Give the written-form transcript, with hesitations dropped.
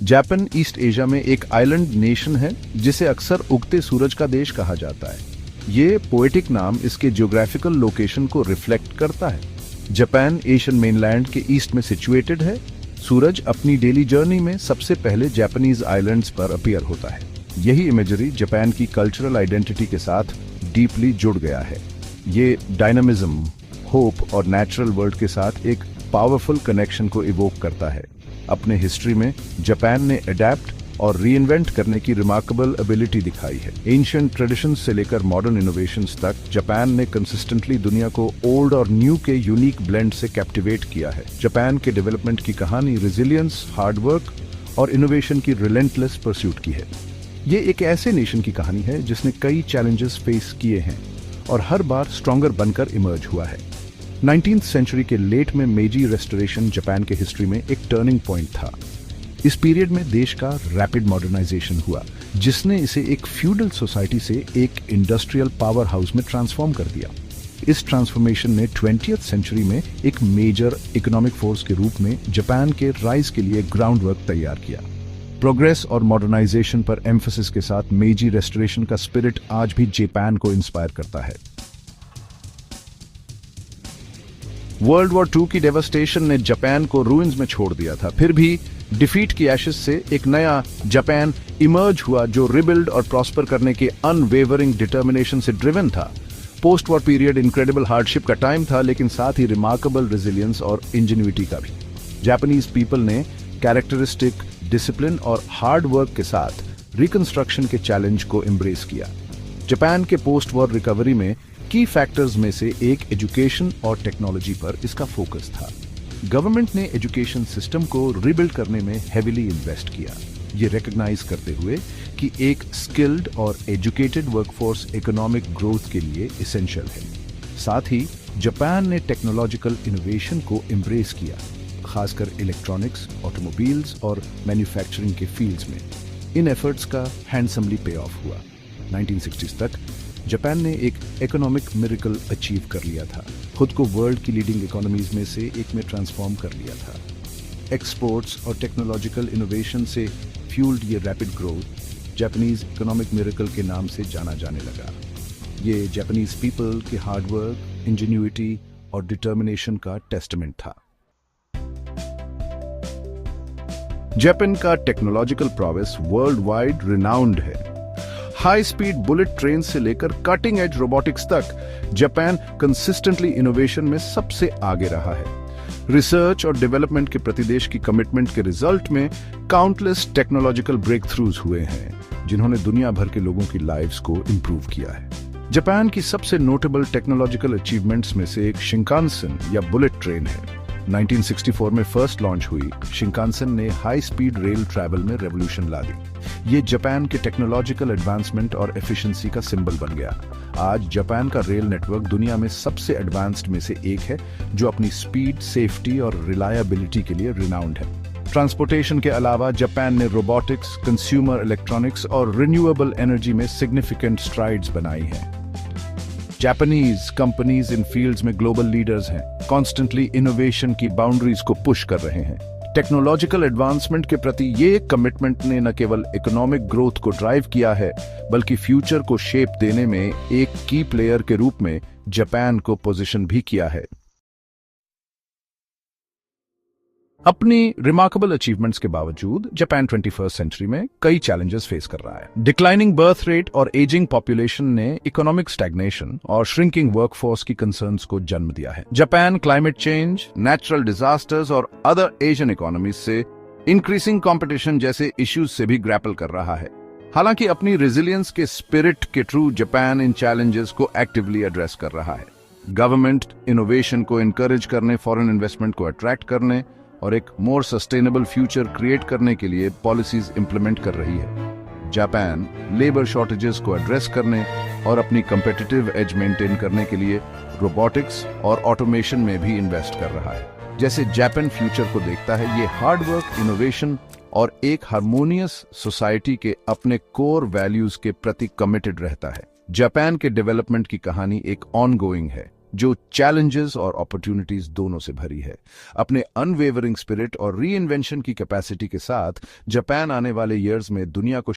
Japan east Asia में एक island nation है जिसे अक्सर उगते सूरज का देश कहा जाता है। ये पोएटिक नाम इसके ज्योग्राफिकल लोकेशन को रिफ्लेक्ट करता है। जापान एशियन मेनलैंड के ईस्ट में सिचुएटेड है। सूरज अपनी डेली जर्नी में सबसे पहले जापानीज आइलैंड्स पर अपीयर होता है। यही इमेजरी जापान की कल्चरल आइडेंटिटी के साथ डीपली जुड़ गया है। ये डायनामिज्म, होप और नेचुरल वर्ल्ड के साथ एक पावरफुल कनेक्शन को इवोक करता है। अपने हिस्ट्री में जापान ने अडेप्ट और रीइन्वेंट करने की रिमार्केबल एबिलिटी दिखाई है। एंशिएंट ट्रेडिशंस से लेकर मॉडर्न इनोवेशंस तक जापान ने कंसिस्टेंटली दुनिया को ओल्ड और न्यू के यूनिक ब्लेंड से कैप्टिवेट किया है। जापान के डेवलपमेंट की कहानी रिजिलियंस, हार्डवर्क और इनोवेशन की रिलेंटलेस परस्यूट की है। ये एक ऐसे नेशन की कहानी है जिसने कई चैलेंजेस फेस किए हैं और हर बार स्ट्रॉन्गर बनकर इमर्ज हुआ है। 19th सेंचुरी के लेट में मेजी रेस्टोरेशन जापान के हिस्ट्री में एक टर्निंग पॉइंट था। इस पीरियड में देश का रैपिड मॉडर्नाइजेशन हुआ जिसने इसे एक फ्यूडल सोसाइटी से एक इंडस्ट्रियल पावर हाउस में ट्रांसफॉर्म कर दिया। इस ट्रांसफॉर्मेशन ने 20th सेंचुरी में एक मेजर इकोनॉमिक फोर्स के रूप में जापान के राइज के लिए ग्राउंड वर्क तैयार किया। प्रोग्रेस और मॉडर्नाइजेशन पर एम्फेसिस के साथ मेजी रेस्टोरेशन का स्पिरिट आज भी जापान को इंस्पायर करता है। वर्ल्ड वॉर 2 की डेवास्टेशन ने जापान को रूइंस में छोड़ दिया था। फिर भी डिफीट की एशेस से एक नया जापान इमर्ज हुआ जो रिबिल्ड और प्रॉस्पर करने के अनवेवरिंग डिटर्मिनेशन से ड्रिवन था। Post war period incredible hardship का टाइम था, लेकिन साथ ही रिमार्केबल रेजिलियंस और इंजेन्युइटी का भी। जापानीज पीपल ने कैरेक्टरिस्टिक डिसिप्लिन और हार्ड वर्क के साथ रिकंस्ट्रक्शन के चैलेंज को एम्ब्रेस किया। जापान के पोस्ट वॉर रिकवरी में की फैक्टर्स में से एक एजुकेशन और टेक्नोलॉजी पर इसका फोकस था। गवर्नमेंट ने एजुकेशन सिस्टम को रिबिल्ड करने में हेविली इन्वेस्ट किया, ये रिकॉग्नाइज करते हुए कि एक स्किल्ड और एजुकेटेड वर्कफोर्स इकोनॉमिक ग्रोथ के लिए एसेंशियल है। साथ ही जापान ने टेक्नोलॉजिकल इनोवेशन को एम्ब्रेस किया, खासकर इलेक्ट्रॉनिक्स, ऑटोमोबाइल्स और मैन्युफैक्चरिंग के फील्ड्स में। इन एफर्ट्स का हैंडसमली पे ऑफ हुआ। 1960s तक जापान ने एक इकोनॉमिक मिरेकल अचीव कर लिया था। खुद को वर्ल्ड की लीडिंग इकोनॉमीज में से एक में ट्रांसफॉर्म कर लिया था। एक्सपोर्ट्स और टेक्नोलॉजिकल इनोवेशन से फ्यूल्ड ये rapid growth Japanese economic miracle के नाम से जाना जाने लगा। ये जापानीज पीपल के हार्डवर्क, इंजेन्युइटी और डिटर्मिनेशन का टेस्टमेंट था। जापान का technological progress world wide renowned है। हाई स्पीड बुलेट ट्रेन से लेकर कटिंग एज रोबोटिक्स तक जापान कंसिस्टेंटली इनोवेशन में सबसे आगे रहा है। रिसर्च और डेवलपमेंट के प्रति देश की कमिटमेंट के रिजल्ट में काउंटलेस टेक्नोलॉजिकल ब्रेक थ्रूज हुए हैं जिन्होंने दुनिया भर के लोगों की लाइव्स को इंप्रूव किया है। जापान की सबसे नोटेबल टेक्नोलॉजिकल अचीवमेंट्स में से एक शिंकानसेन या बुलेट ट्रेन है। 1964 में फर्स्ट लॉन्च हुई शिंकानसेन ने हाई स्पीड रेल ट्रैवल में रेवोल्यूशन ला दी। ये जापान के टेक्नोलॉजिकल एडवांसमेंट और एफिशिएंसी का सिंबल बन गया। आज जापान का रेल नेटवर्क दुनिया में सबसे एडवांस्ड में से एक है जो अपनी स्पीड, सेफ्टी और रिलायबिलिटी के लिए रिनाउंड है। ट्रांसपोर्टेशन के अलावा जापान ने रोबोटिक्स, कंज्यूमर इलेक्ट्रॉनिक्स और रिन्यूएबल एनर्जी में सिग्निफिकेंट स्ट्राइड्स बनाई हैं। जापानीज कंपनीज इन फील्ड्स में ग्लोबल लीडर्स हैं, कॉन्स्टेंटली इनोवेशन की बाउंड्रीज को पुश कर रहे हैं। टेक्नोलॉजिकल एडवांसमेंट के प्रति ये कमिटमेंट ने न केवल इकोनॉमिक ग्रोथ को ड्राइव किया है बल्कि फ्यूचर को शेप देने में एक की प्लेयर के रूप में जापान को पोजीशन भी किया है। अपनी रिमार्केबल अचीवमेंट्स के बावजूद जापान 21st सेंचुरी में कई चैलेंजेस फेस कर रहा है। डिक्लाइनिंग बर्थ रेट और एजिंग पॉपुलेशन ने इकोनॉमिक स्टैग्नेशन और श्रिंकिंग वर्कफोर्स की कंसर्न्स को जन्म दिया है। Japan climate change, natural disasters और अदर एशियन इकोनॉमीज से इंक्रीजिंग कंपटीशन जैसे इश्यूज से भी ग्रैपल कर रहा है। हालांकि अपनी रेजिलियंस के स्पिरिट के थ्रू जापान इन चैलेंजेस को एक्टिवली एड्रेस कर रहा है। गवर्नमेंट इनोवेशन को इनकरेज करने, फॉरेन इन्वेस्टमेंट को अट्रैक्ट करने और एक मोर सस्टेनेबल फ्यूचर क्रिएट करने के लिए पॉलिसीज इंप्लीमेंट कर रही है। जापान लेबर शॉर्टेजेस को एड्रेस करने और अपनी कंपेटिटिव एज मेंटेन करने के लिए रोबोटिक्स और ऑटोमेशन में भी इन्वेस्ट कर रहा है। जैसे जापान फ्यूचर को देखता है, ये हार्डवर्क, इनोवेशन और एक हार्मोनियस सोसाइटी के अपने कोर वैल्यूज के प्रति कमिटेड रहता है। जापान के डेवलपमेंट की कहानी एक ऑनगोइंग है। जो चैलेंजेस और अपॉर्चुनिटीज दोनों से भरी है। अपने अनवेवरिंग स्पिरिट और री इन्वेंशन की कैपेसिटी के साथ जापान आने वाले ईयर्स में दुनिया को